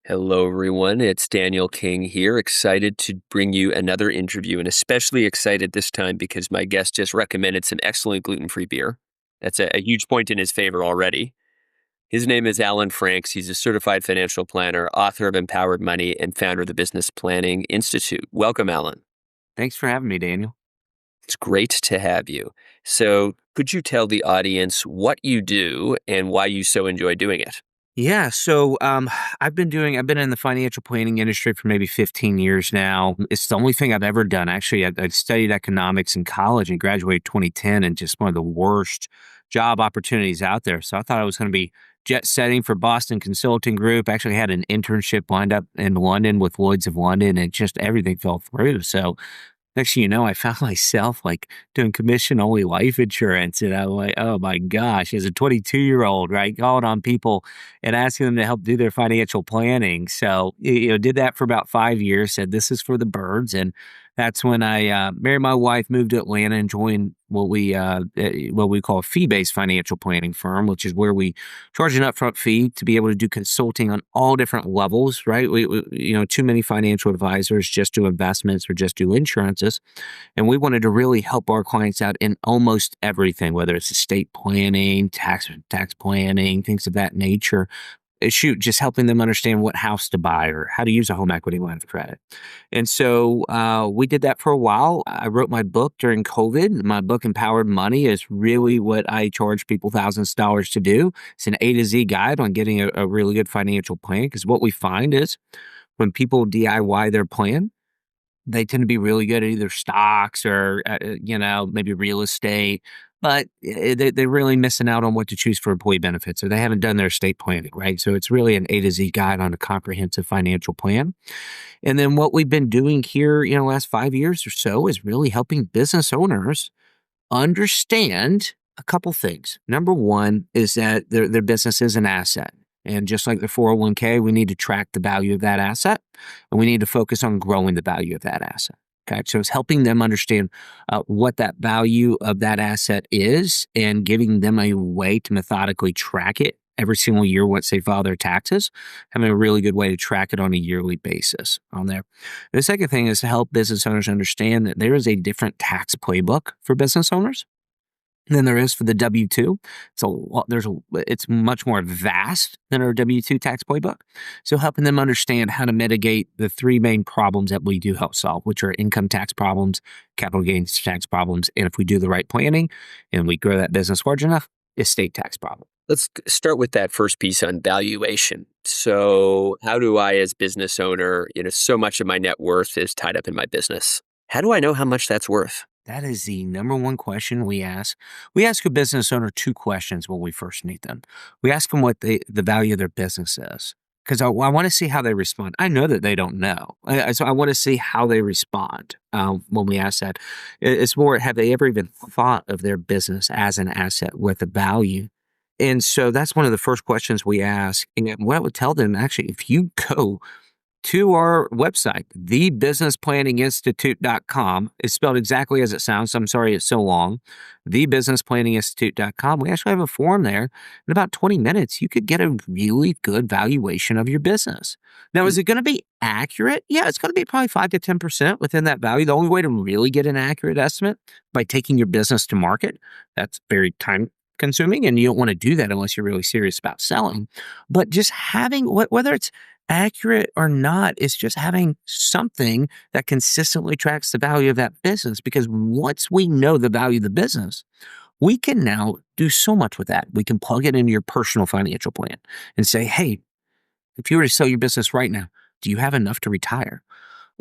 Hello, everyone. It's Daniel King here, excited to bring you another interview, and especially excited this time because my guest just recommended some excellent gluten-free beer. That's a huge point in his favor already. His name is Alan Franks. He's a certified financial planner, author of Empowered Money, and founder of the Business Planning Institute. Welcome, Alan. Thanks for having me, Daniel. It's great to have you. So, could you tell the audience what you do and why you so enjoy doing it? Yeah, so I've been in the financial planning industry for maybe 15 years now. It's the only thing I've ever done. Actually, I studied economics in college and graduated 2010, and just one of the worst job opportunities out there. So I thought I was going to be jet setting for Boston Consulting Group. Actually had an internship lined up in London with Lloyd's of London, and just everything fell through. So next thing you know, I found myself like doing commission only life insurance. And I'm like, oh my gosh, as a 22-year-old, right? Calling on people and asking them to help do their financial planning. So, did that for about 5 years, said this is for the birds. And that's when I married my wife, moved to Atlanta, and joined what we call a fee-based financial planning firm, which is where we charge an upfront fee to be able to do consulting on all different levels, right? Too many financial advisors just do investments or just do insurances. And we wanted to really help our clients out in almost everything, whether it's estate planning, tax planning, things of that nature. Just helping them understand what house to buy or how to use a home equity line of credit. And so we did that for a while. I wrote my book during COVID. My book, Empowered Money, is really what I charge people thousands of dollars to do. It's an A to Z guide on getting a really good financial plan, because what we find is when people DIY their plan, they tend to be really good at either stocks or, maybe real estate, but they're really missing out on what to choose for employee benefits, or they haven't done their estate planning, right? So it's really an A to Z guide on a comprehensive financial plan. And then what we've been doing here, last 5 years or so, is really helping business owners understand a couple things. Number one is that their business is an asset. And just like the 401k, we need to track the value of that asset, and we need to focus on growing the value of that asset. Okay. So it's helping them understand what that value of that asset is and giving them a way to methodically track it every single year once they file their taxes, having a really good way to track it on a yearly basis on there. The second thing is to help business owners understand that there is a different tax playbook for business owners than there is for the W-2. It's much more vast than our W-2 tax playbook. So helping them understand how to mitigate the three main problems that we do help solve, which are income tax problems, capital gains tax problems, and if we do the right planning and we grow that business large enough, estate tax problem. Let's start with that first piece on valuation. So how do I, as business owner, so much of my net worth is tied up in my business. How do I know how much that's worth? That is the number one question we ask. We ask a business owner two questions when we first meet them. We ask them what the value of their business is, because I want to see how they respond. I know that they don't know. So I want to see how they respond when we ask that. It's more, have they ever even thought of their business as an asset with a value? And so that's one of the first questions we ask. And what I would tell them, actually, if you go to our website, thebusinessplanninginstitute.com. It's spelled exactly as it sounds. I'm sorry it's so long. Thebusinessplanninginstitute.com. We actually have a form there. In about 20 minutes, you could get a really good valuation of your business. Now, is it going to be accurate? Yeah, it's going to be probably 5 to 10% within that value. The only way to really get an accurate estimate by taking your business to market. That's very time consuming, and you don't want to do that unless you're really serious about selling. But just having, whether it's accurate or not, it's just having something that consistently tracks the value of that business. Because once we know the value of the business, we can now do so much with that. We can plug it into your personal financial plan and say, hey, if you were to sell your business right now, do you have enough to retire?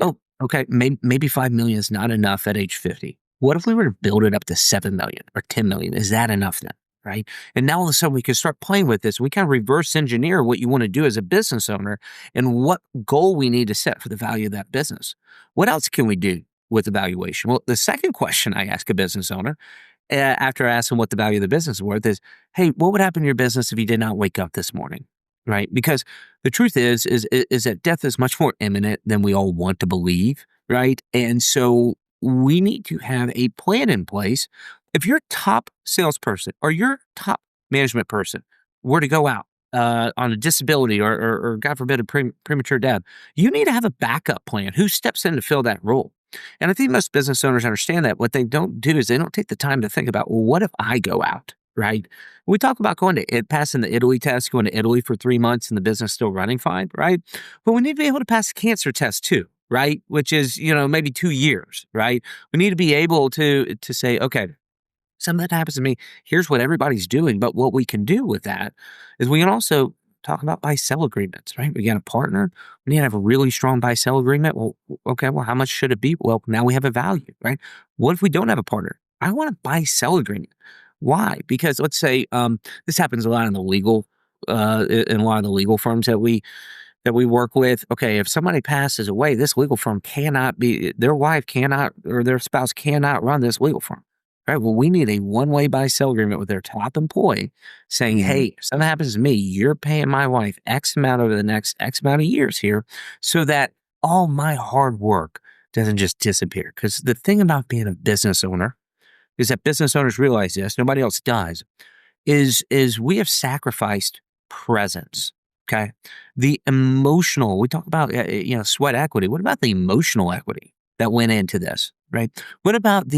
Oh, okay, maybe 5 million is not enough at age 50. What if we were to build it up to 7 million or 10 million? Is that enough then? Right? And now all of a sudden we can start playing with this. We kind of reverse engineer what you want to do as a business owner and what goal we need to set for the value of that business. What else can we do with evaluation? Well, the second question I ask a business owner after I ask them what the value of the business is worth is, hey, what would happen to your business if you did not wake up this morning? Right? Because the truth is that death is much more imminent than we all want to believe. Right? And so we need to have a plan in place. If your top salesperson or your top management person were to go out on a disability or God forbid, a premature death, you need to have a backup plan. Who steps in to fill that role? And I think most business owners understand that. What they don't do is they don't take the time to think about, well, what if I go out, right? We talk about going to passing the Italy test, going to Italy for 3 months and the business still running fine, right? But we need to be able to pass the cancer test too, right? Which is, maybe 2 years, right? We need to be able to say, okay, something that happens to me, here's what everybody's doing. But what we can do with that is we can also talk about buy-sell agreements, right? We got a partner. We need to have a really strong buy-sell agreement. Well, okay, well, how much should it be? Well, now we have a value, right? What if we don't have a partner? I want a buy-sell agreement. Why? Because let's say this happens a lot in the legal, in a lot of the legal firms that we work with. Okay, if somebody passes away, this legal firm cannot be, their wife cannot, or their spouse cannot run this legal firm. Right. Well, we need a one-way buy-sell agreement with their top employee saying, hey, if something happens to me, you're paying my wife X amount over the next X amount of years here so that all my hard work doesn't just disappear. Because the thing about being a business owner is that business owners realize this, nobody else does, is we have sacrificed presence. Okay. The emotional, we talk about, sweat equity. What about the emotional equity that went into this, right? What about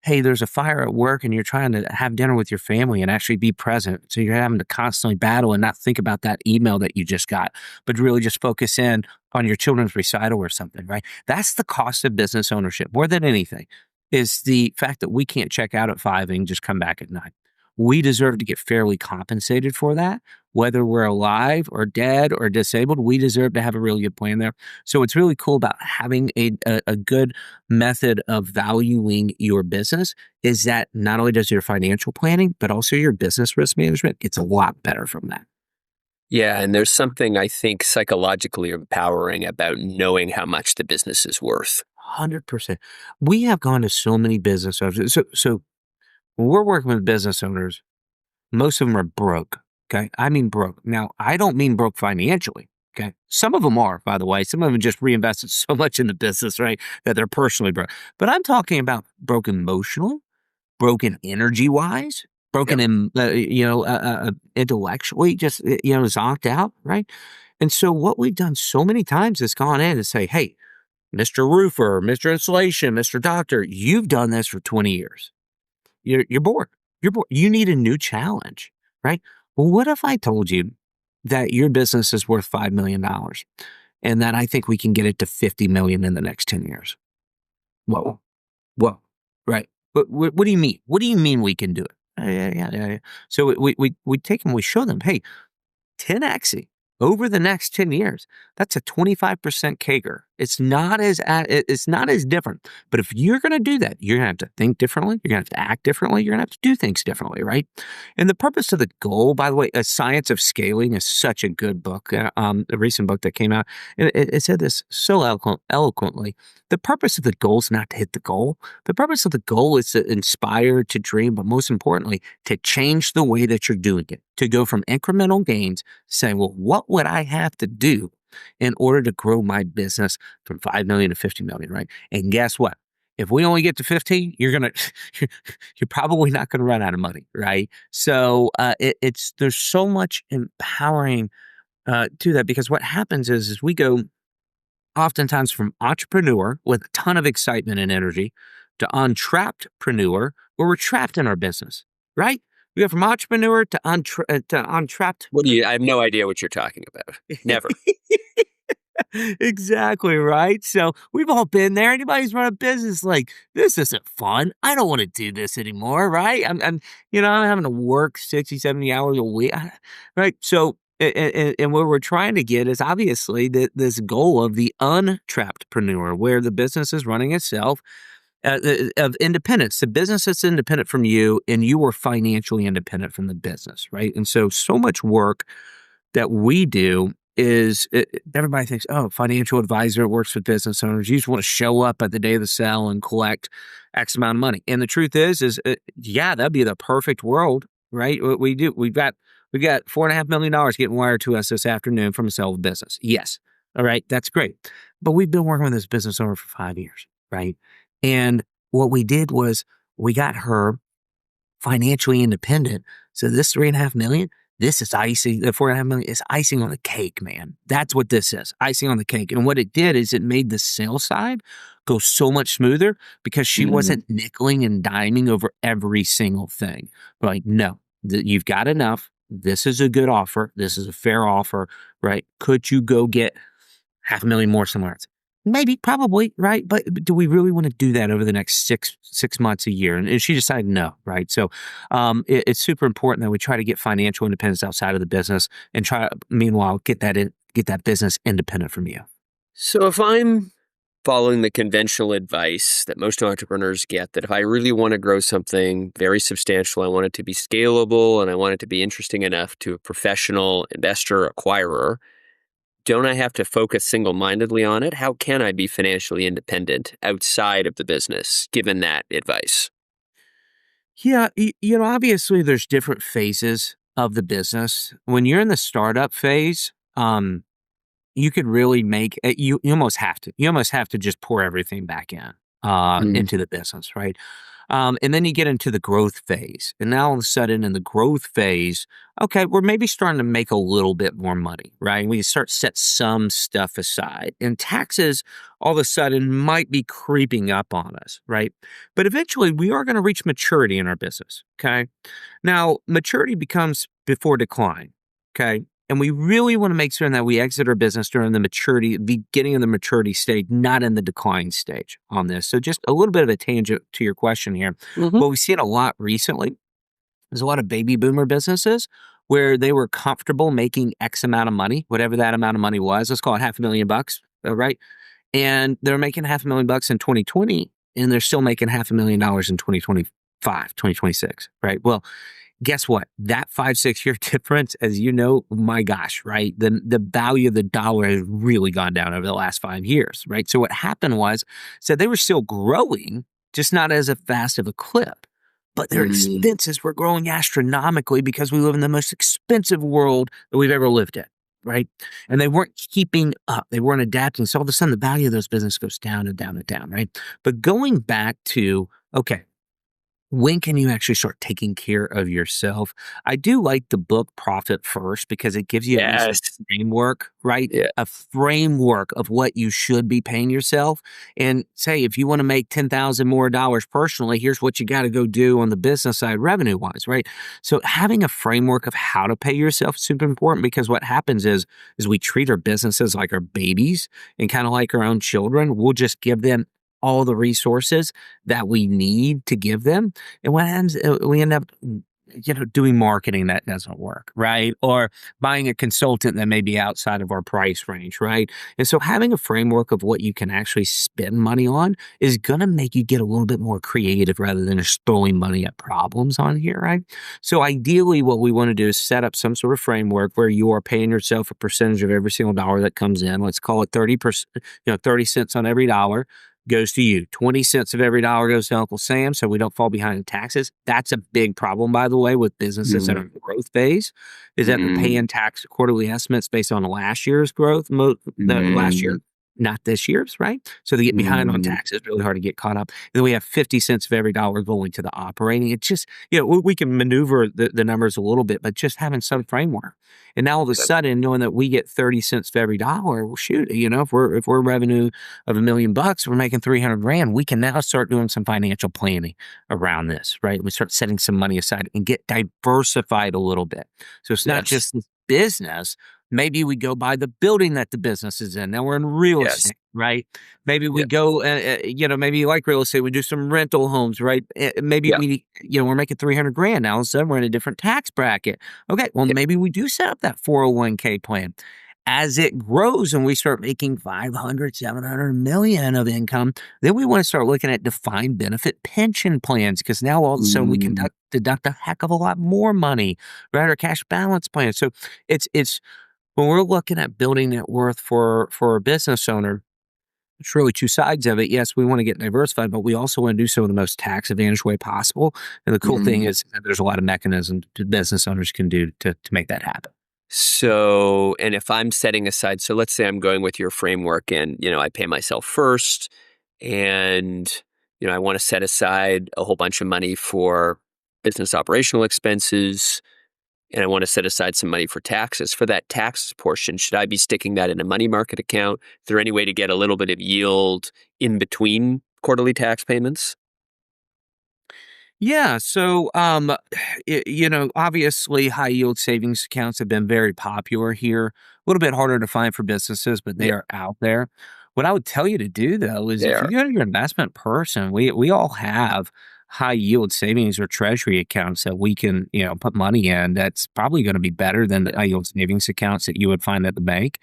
hey, there's a fire at work and you're trying to have dinner with your family and actually be present. So you're having to constantly battle and not think about that email that you just got, but really just focus in on your children's recital or something, right? That's the cost of business ownership more than anything, is the fact that we can't check out at 5 and just come back at 9. We deserve to get fairly compensated for that. Whether we're alive or dead or disabled, we deserve to have a really good plan there. So what's really cool about having a good method of valuing your business is that not only does your financial planning, but also your business risk management gets a lot better from that. Yeah, and there's something I think psychologically empowering about knowing how much the business is worth. 100%. We have gone to so many business owners. So when we're working with business owners, most of them are broke. Okay. I mean, broke. Now, I don't mean broke financially. Okay. Some of them are, by the way. Some of them just reinvested so much in the business, right, that they're personally broke. But I'm talking about broken emotional, broken energy wise, broken Yep. intellectually, just, zonked out, right? And so what we've done so many times is gone in and say, hey, Mr. Roofer, Mr. Insulation, Mr. Doctor, you've done this for 20 years. You're bored. You're bored. You need a new challenge, right? Well, what if I told you that your business is worth $5 million and that I think we can get it to 50 million in the next 10 years? Whoa, right? But what do you mean? What do you mean we can do it? Yeah. So we take them, we show them, hey, 10x over the next 10 years. That's a 25% CAGR. It's not as different. But if you're going to do that, you're going to have to think differently. You're going to have to act differently. You're going to have to do things differently, right? And the purpose of the goal, by the way, A Science of Scaling is such a good book, a recent book that came out. It said this so eloquently. The purpose of the goal is not to hit the goal. The purpose of the goal is to inspire, to dream, but most importantly, to change the way that you're doing it, to go from incremental gains, saying, well, what would I have to do in order to grow my business from 5 million to 50 million, right? And guess what? If we only get to 15, you're probably not gonna run out of money, right? So there's so much empowering to that, because what happens is we go oftentimes from entrepreneur with a ton of excitement and energy to untrappedpreneur, where we're trapped in our business, right? We go from entrepreneur to untrapped. I have no idea what you're talking about. Never. Exactly, right? So we've all been there. Anybody's run a business like, this isn't fun. I don't want to do this anymore, right? I'm having to work 60, 70 hours a week, right? So, and what we're trying to get is obviously this goal of the untrappedpreneur, where the business is running itself, of independence. The business that's independent from you, and you are financially independent from the business, right? And so much work that we do is everybody thinks, oh, financial advisor works with business owners. You just want to show up at the day of the sale and collect X amount of money. And the truth is yeah, that'd be the perfect world, right? What we do, we've got $4.5 million getting wired to us this afternoon from a sale of business. Yes. All right. That's great. But we've been working with this business owner for 5 years, right? And what we did was we got her financially independent. So this $3.5 million, this is icing. The 4.5 million is icing on the cake, man. That's what this is, icing on the cake. And what it did is it made the sales side go so much smoother because she Mm. wasn't nickeling and diming over every single thing. We're like, no, you've got enough. This is a good offer. This is a fair offer, right? Could you go get 500,000 more somewhere else? Maybe, probably, right? But do we really want to do that over the next six months, a year? And she decided no, right? So it's super important that we try to get financial independence outside of the business and try, meanwhile, get that business independent from you. So if I'm following the conventional advice that most entrepreneurs get, that if I really want to grow something very substantial, I want it to be scalable and I want it to be interesting enough to a professional investor, acquirer, don't I have to focus single-mindedly on it? How can I be financially independent outside of the business, given that advice? Yeah, obviously there's different phases of the business. When you're in the startup phase, you could really make you almost have to. You almost have to just pour everything back in Mm. into the business, right? And then you get into the growth phase. And now all of a sudden in the growth phase, okay, we're maybe starting to make a little bit more money, right? We start set some stuff aside. And taxes all of a sudden might be creeping up on us, right? But eventually we are going to reach maturity in our business. Okay. Now, maturity becomes before decline. Okay. And we really want to make certain that we exit our business during the maturity, beginning of the maturity stage, not in the decline stage on this. So, just a little bit of a tangent to your question here. Hmm. What we've seen a lot recently is a lot of baby boomer businesses where they were comfortable making X amount of money, whatever that amount of money was. Let's call it $500,000, right? And they're making $500,000 in 2020, and they're still making $500,000 in 2025, 2026, right? Well, guess what? That 5, 6 year difference, as you know, my gosh, right? The value of the dollar has really gone down over the last 5 years, right? So what happened was, so they were still growing, just not as a fast of a clip, but their Mm. expenses were growing astronomically because we live in the most expensive world that we've ever lived in, right? And they weren't keeping up, they weren't adapting. So all of a sudden, the value of those businesses goes down and down and down, right? But going back to, okay, when can you actually start taking care of yourself? I do like the book Profit First because it gives you at least a Yes. framework, right? Yeah. A framework of what you should be paying yourself. And say, if you want to make 10,000 more dollars personally, here's what you got to go do on the business side, revenue wise, right? So having a framework of how to pay yourself is super important because what happens is we treat our businesses like our babies and kind of like our own children. We'll just give them all the resources that we need to give them. And what happens, we end up, doing marketing that doesn't work, right? Or buying a consultant that may be outside of our price range, right? And so having a framework of what you can actually spend money on is going to make you get a little bit more creative rather than just throwing money at problems on here, right? So ideally, what we want to do is set up some sort of framework where you are paying yourself a percentage of every single dollar that comes in. Let's call it 30%, 30 cents on every dollar goes to you. 20 cents of every dollar goes to Uncle Sam so we don't fall behind in taxes. That's a big problem, by the way, with businesses that are Mm. in the growth phase, is that they're Mm. paying tax quarterly estimates based on last year's growth, last year, Mm. not this year's, right? So they get behind on Mm. taxes, really hard to get caught up. And then we have 50 cents of every dollar going to the operating. It's just, we can maneuver the numbers a little bit, but just having some framework. And now all of a sudden, knowing that we get 30 cents for every dollar, well, shoot, if we're revenue of $1 million, we're making 300 grand. We can now start doing some financial planning around this, right? We start setting some money aside and get diversified a little bit. So it's not Yes. just this business. Maybe we go buy the building that the business is in. Now we're in real Yes. estate, right? Maybe we Yeah. go, maybe you like real estate, we do some rental homes, right? Maybe Yeah. we're making 300 grand. Now all of a sudden we're in a different tax bracket. Okay, well, Yeah. maybe we do set up that 401k plan. As it grows and we start making 500, 700 million of income, then we want to start looking at defined benefit pension plans because now all of a sudden we can Mm. deduct a heck of a lot more money, right? Our cash balance plan. So it's when we're looking at building net worth for a business owner, it's really two sides of it. Yes, we want to get diversified, but we also want to do so in the most tax advantage way possible. And the cool thing Mm. is that there's a lot of mechanisms that business owners can do to make that happen. So, and if I'm setting aside, so let's say I'm going with your framework and, I pay myself first and, I want to set aside a whole bunch of money for business operational expenses. and I want to set aside some money for taxes. For that taxes portion, should I be sticking that in a money market account? Is there any way to get a little bit of yield in between quarterly tax payments? Yeah. So, obviously, high yield savings accounts have been very popular here. A little bit harder to find for businesses, but they Yeah, are out there. What I would tell you to do though is they if you are. go to your investment person, we all have high yield savings or treasury accounts that we can, put money in. That's probably going to be better than the Yeah. high yield savings accounts that you would find at the bank.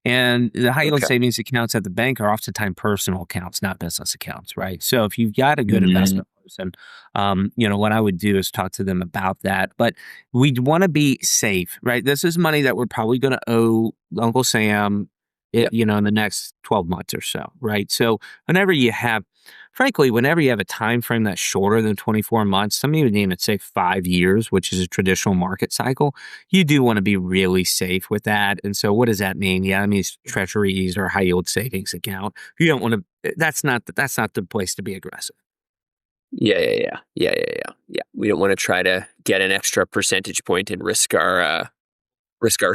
And the high yield Okay. savings accounts at the bank are oftentimes personal accounts, not business accounts, right? So if you've got a good Mm, investment person, what I would do is talk to them about that. But we want to be safe, right? This is money that we're probably going to owe Uncle Sam, yeah. in the next 12 months or so, right? So whenever you have, frankly, whenever you have a time frame that's shorter than 24 months, some even even say 5 years, which is a traditional market cycle, you do want to be really safe with that. And so what does that mean? Yeah, it means treasuries or high yield savings account. You don't want to, that's not the place to be aggressive. Yeah. We don't want to try to get an extra percentage point and risk our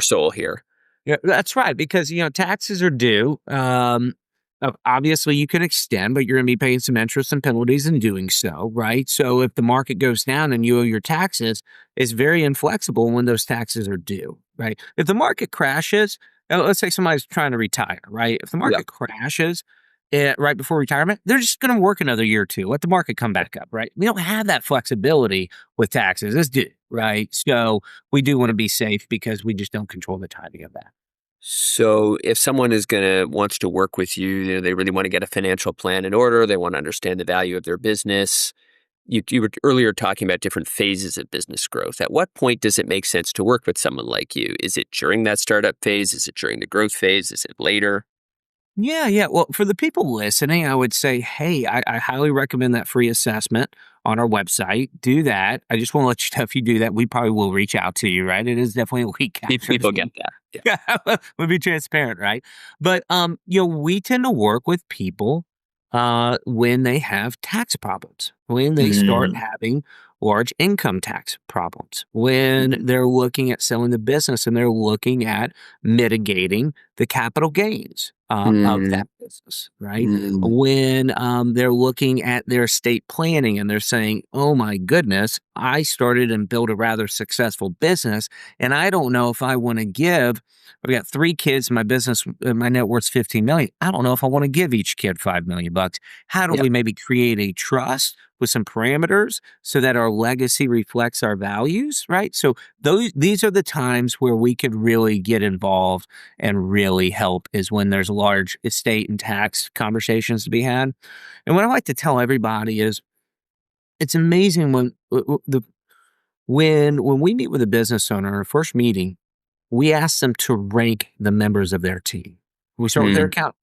soul here. Yeah, that's right. Because taxes are due. Obviously, you can extend, but you're going to be paying some interest and penalties in doing so, right? So, if the market goes down and you owe your taxes, it's very inflexible when those taxes are due, right? If the market crashes, let's say somebody's trying to retire, right? If the Yeah. market crashes right before retirement, they're just going to work another year or two, let the market come back up, right? We don't have that flexibility with taxes. It's due, right? So, we do want to be safe because we just don't control the timing of that. So if someone wants to work with you, they really want to get a financial plan in order, they want to understand the value of their business. You were earlier talking about different phases of business growth. At what point does it make sense to work with someone like you? Is it during that startup phase? Is it during the growth phase? Is it later? Yeah, yeah. Well, for the people listening, I would say, hey, I highly recommend that free assessment on our website. Do that. I just want to let you know if you do that, we probably will reach out to you, right? It is definitely a lead capture. People get that. Yeah. Yeah, we'll be transparent, right? But we tend to work with people when they have tax problems, when they start Mm, having large income tax problems, when mm, they're looking at selling the business and they're looking at mitigating the capital gains of mm, that business, right? mm. When they're looking at their estate planning and they're saying, oh my goodness, I started and built a rather successful business, and I don't know if I want to give. I've got 3 kids. My business, my net worth's 15 million. I don't know if I want to give each kid 5 million bucks. How do Yeah. we maybe create a trust with some parameters so that our legacy reflects our values, right? So these are the times where we could really get involved and really help is when there's large estate and tax conversations to be had. And what I like to tell everybody is it's amazing when we meet with a business owner, our first meeting, we ask them to rank the members of their team. We start with their Mm, accountant,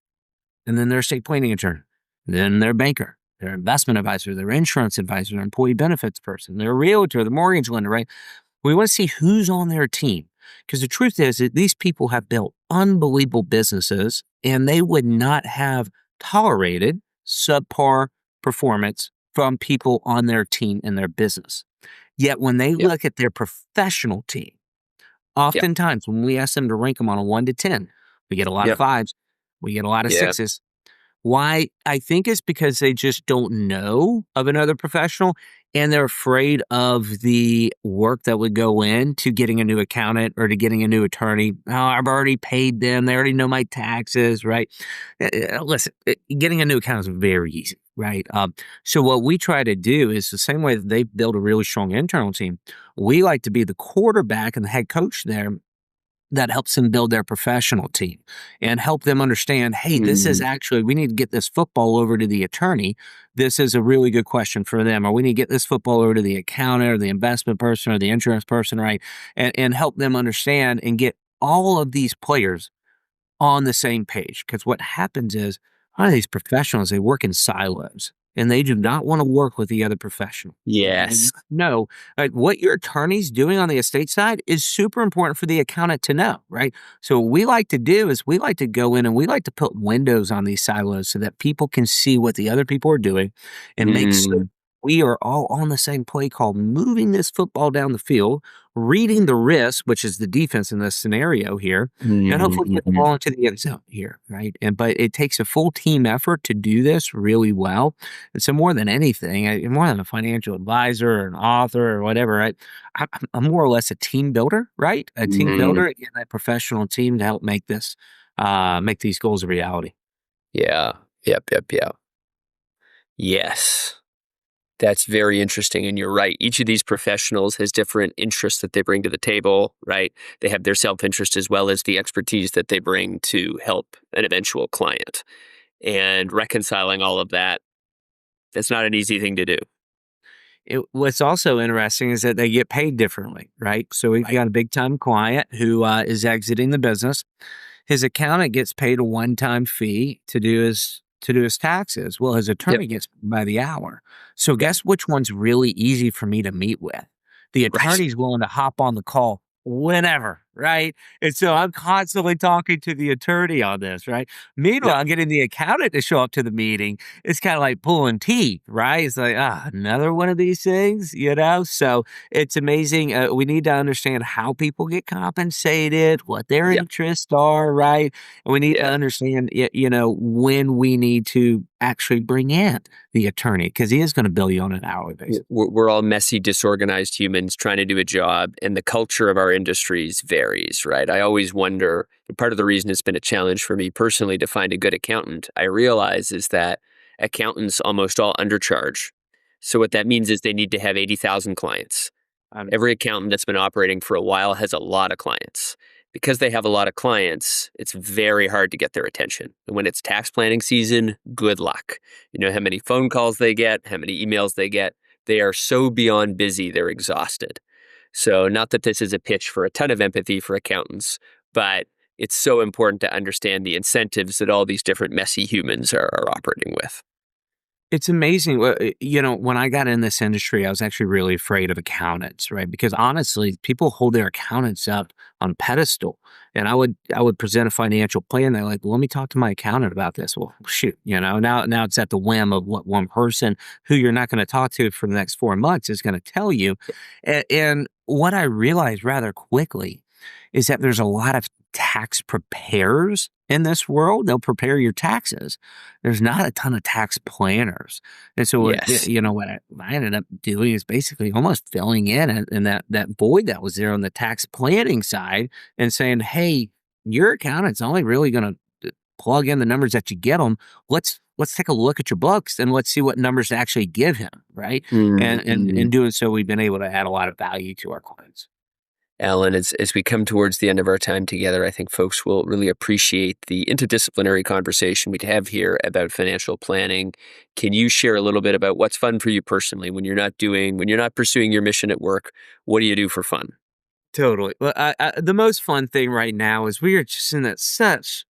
and then their estate planning attorney, then their banker, their investment advisor, their insurance advisor, their employee benefits person, their realtor, the mortgage lender, right? We want to see who's on their team. Because the truth is that these people have built unbelievable businesses and they would not have tolerated subpar performance from people on their team in their business. Yet when they yeah. look at their professional team, Yeah. oftentimes when we ask them to rank them on a 1 to 10, we get a lot of Yep. fives, we get a lot of Yeah. sixes. Why? I think it's because they just don't know of another professional and they're afraid of the work that would go into getting a new accountant or to getting a new attorney. Oh, I've already paid them. They already know my taxes, right? Listen, getting a new accountant is very easy, right? So what we try to do is the same way that they build a really strong internal team. We like to be the quarterback and the head coach there that helps them build their professional team and help them understand, hey, this is Mm, actually, we need to get this football over to the attorney. This is a really good question for them. Or we need to get this football over to the accountant or the investment person or the insurance person, right? And help them understand and get all of these players on the same page. Because what happens is, a lot of these professionals, they work in silos and they do not want to work with the other professional. And yes. no, what your attorney's doing on the estate side is super important for the accountant to know, right? So what we like to do is we like to go in and we like to put windows on these silos so that people can see what the other people are doing and make Mm, we are all on the same play call, moving this football down the field, reading the risk, which is the defense in this scenario here, and Mhm, hopefully get the mhm. ball into the end zone here, right? And but it takes a full team effort to do this really well. And so more than anything, more than a financial advisor or an author or whatever, right? I'm more or less a team builder, right? A team Mhm. builder, and that professional team to help make these goals a reality. Yeah. Yep, yep, yep. Yes. That's very interesting, and you're right. Each of these professionals has different interests that they bring to the table, right? They have their self-interest as well as the expertise that they bring to help an eventual client. And reconciling all of that, that's not an easy thing to do. What's also interesting is that they get paid differently, right? So we've got a big time client who is exiting the business. His accountant gets paid a one time fee to do his taxes. Well, his Yep, attorney gets by the hour. So yep, guess which one's really easy for me to meet with? The right. attorney's willing to hop on the call whenever, right? And so I'm constantly talking to the attorney on this, right? Yep, Meanwhile, getting the accountant to show up to the meeting, it's kind of like pulling teeth, right? It's like, another one of these things, you know? So it's amazing. We need to understand how people get compensated, what their yep, interests are, right? And we need to yeah. understand, when we need to actually bring in the attorney because he is going to bill you on an hourly basis. We're all messy, disorganized humans trying to do a job, and the culture of our industries varies, right? I always wonder, part of the reason it's been a challenge for me personally to find a good accountant, I realize is that accountants almost all undercharge. So what that means is they need to have 80,000 clients. Um, Every accountant that's been operating for a while has a lot of clients. Because they have a lot of clients, it's very hard to get their attention. And when it's tax planning season, good luck. You know how many phone calls they get, how many emails they get. They are so beyond busy, they're exhausted. So, not that this is a pitch for a ton of empathy for accountants, but it's so important to understand the incentives that all these different messy humans are operating with. It's amazing. When I got in this industry, I was actually really afraid of accountants, right? Because honestly, people hold their accountants up on a pedestal. And I would present a financial plan. They're like, well, let me talk to my accountant about this. Well, shoot, now it's at the whim of what one person who you're not going to talk to for the next 4 months is going to tell you. And what I realized rather quickly is that there's a lot of tax preparers in this world. They'll prepare your taxes. There's not a ton of tax planners. And so Yes. what I ended up doing is basically almost filling in that void that was there on the tax planning side and saying, hey, your accountant's only really going to plug in the numbers that you get them. Let's take a look at your books and let's see what numbers to actually give him, right? And Mhm. in doing so, we've been able to add a lot of value to our clients. Alan, as we come towards the end of our time together, I think folks will really appreciate the interdisciplinary conversation we have here about financial planning. Can you share a little bit about what's fun for you personally when you're not pursuing your mission at work? What do you do for fun? Totally. Well, the most fun thing right now is we are just in that such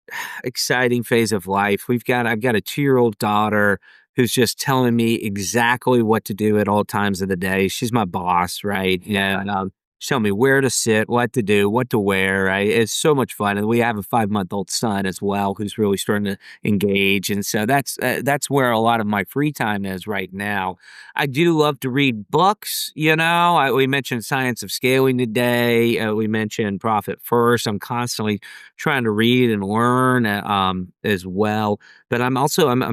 exciting phase of life. I've got a 2-year-old daughter who's just telling me exactly what to do at all times of the day. She's my boss, right? And she's telling me where to sit, what to do, what to wear. Right? It's so much fun, and we have a 5-month-old son as well who's really starting to engage, and so that's where a lot of my free time is right now. I do love to read books. We mentioned Science of Scaling today. We mentioned Profit First. I'm constantly trying to read and learn as well. But I'm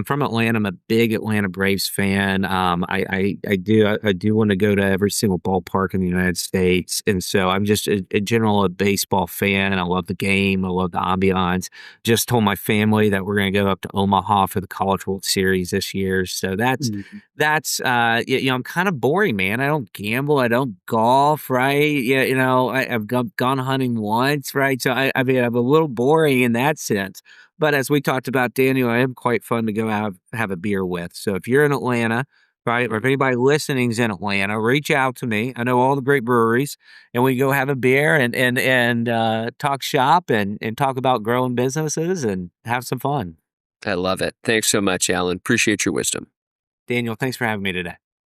from Atlanta. I'm a big Atlanta Braves fan. I do want to go to every single ballpark in the United States, and so I'm just a general a baseball fan. I love the game. I love the ambiance. Just told my family that we're going to go up to Omaha for the College World Series this year. So I'm kind of boring, man. I don't gamble. I don't golf, right? Yeah, I've gone hunting once, right? So I mean, I'm a little boring in that sense. But as we talked about, Daniel, I am quite fun to go out have a beer with. So if you're in Atlanta, right, or if anybody listening's in Atlanta, reach out to me. I know all the great breweries, and we go have a beer and talk shop and talk about growing businesses and have some fun. I love it. Thanks so much, Alan. Appreciate your wisdom. Daniel, thanks for having me today.